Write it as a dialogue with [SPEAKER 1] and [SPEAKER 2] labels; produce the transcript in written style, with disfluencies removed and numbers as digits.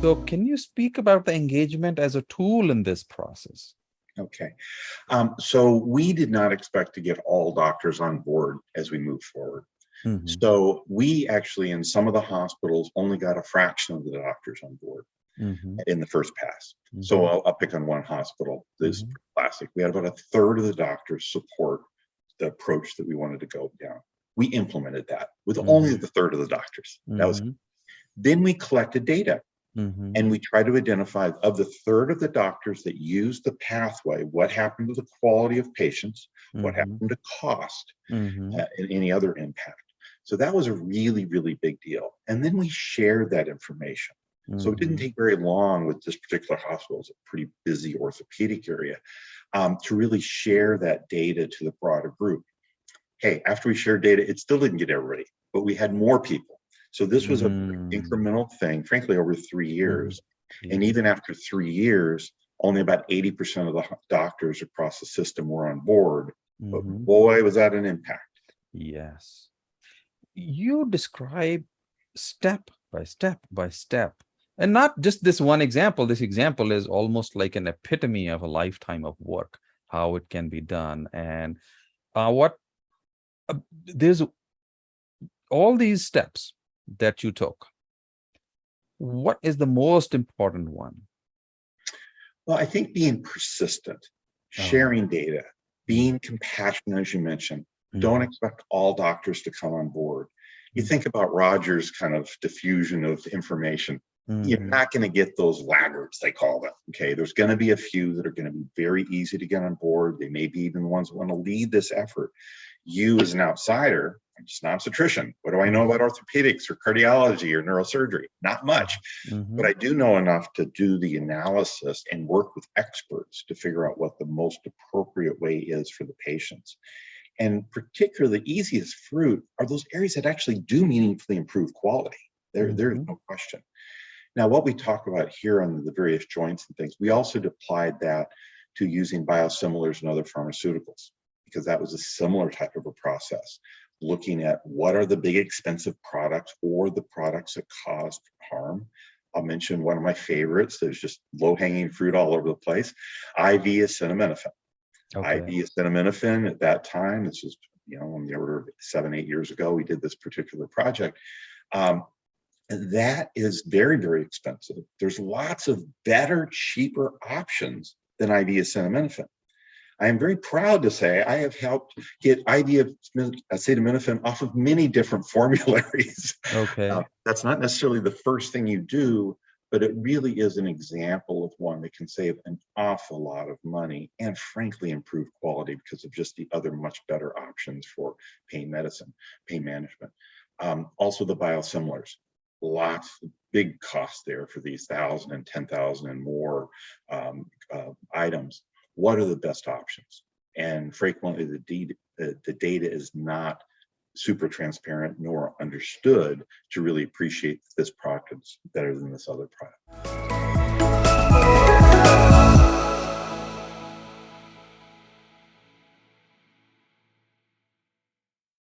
[SPEAKER 1] So can you speak about the engagement as a tool in this process?
[SPEAKER 2] Okay. So we did not expect to get all doctors on board as we move forward.
[SPEAKER 1] Mm-hmm.
[SPEAKER 2] So we actually, in some of the hospitals, only got a fraction of the doctors on board
[SPEAKER 1] Mm-hmm.
[SPEAKER 2] in the first pass. So
[SPEAKER 1] Mm-hmm.
[SPEAKER 2] I'll pick on one hospital. This is
[SPEAKER 1] Mm-hmm.
[SPEAKER 2] classic. We had about a third of the doctors support the approach that we wanted to go down. We implemented that with only the third of the doctors. That was.
[SPEAKER 1] Mm-hmm.
[SPEAKER 2] Then we collected data.
[SPEAKER 1] Mm-hmm.
[SPEAKER 2] And we try to identify, of the third of the doctors that used the pathway, what happened to the quality of patients, what
[SPEAKER 1] Mm-hmm.
[SPEAKER 2] happened to cost,
[SPEAKER 1] Mm-hmm.
[SPEAKER 2] and any other impact. So that was a really, really big deal. And then we shared that information. So it didn't
[SPEAKER 1] Mm-hmm.
[SPEAKER 2] take very long with this particular hospital, it's a pretty busy orthopedic area, to really share that data to the broader group. Hey, after we shared data, it still didn't get everybody, but we had more people. So this was a incremental thing, frankly, over 3
[SPEAKER 1] Mm-hmm.
[SPEAKER 2] years. And
[SPEAKER 1] Yes.
[SPEAKER 2] even after 3 years, only about 80% of the doctors across the system were on board. But
[SPEAKER 1] Mm-hmm.
[SPEAKER 2] boy, was that an impact.
[SPEAKER 1] Yes. You describe step by step by step, and not just this one example. This example is almost like an epitome of a lifetime of work, how it can be done. And what there's all these steps that you took. What is the most important one?
[SPEAKER 2] Well, I think being persistent,
[SPEAKER 1] Oh,
[SPEAKER 2] sharing data,
[SPEAKER 1] mm,
[SPEAKER 2] being compassionate, as you mentioned, don't
[SPEAKER 1] mhm,
[SPEAKER 2] expect all doctors to come on board. You
[SPEAKER 1] mm,
[SPEAKER 2] think about Rogers' kind of diffusion of information. You're
[SPEAKER 1] mhm,
[SPEAKER 2] not going to get those laggards, they call them. Okay. There's going to be a few that are going to be very easy to get on board. They may be even the ones that want to lead this effort. You, as an outsider, I'm just an obstetrician. What do I know about
[SPEAKER 1] mhm,
[SPEAKER 2] orthopedics or cardiology or neurosurgery? Not much. But
[SPEAKER 1] mhm,
[SPEAKER 2] I do know enough to do the analysis and work with experts to figure out what the most appropriate way is for the patients. And particularly the easiest fruit are those areas that actually do meaningfully improve quality. There's
[SPEAKER 1] mhm,
[SPEAKER 2] no question. Now, what we talk about here on the various joints and things, we also applied that to using biosimilars and other pharmaceuticals, because that was a similar type of a process, looking at what are the big expensive products or the products that cause harm. I'll mention one of my favorites. There's just low-hanging fruit all over the place. IV acetaminophen.
[SPEAKER 1] Okay.
[SPEAKER 2] IV acetaminophen at that time, this was on the order of 7-8 years ago, we did this particular project. Um, and that is very, very expensive. There's lots of better, cheaper options than IV acetaminophen. I am very proud to say I have helped get IV acetaminophen off of many different formularies.
[SPEAKER 1] Okay.
[SPEAKER 2] That's not necessarily the first thing you do, but it really is an example of one that can save an awful lot of money and frankly improve quality because of just the other much better options for pain medicine, pain management. Also the biosimilars, lots of big costs there for these 1,000 and 10,000 and more items. What are the best options? And frequently the data is not super transparent nor understood to really appreciate this product is better than this other product.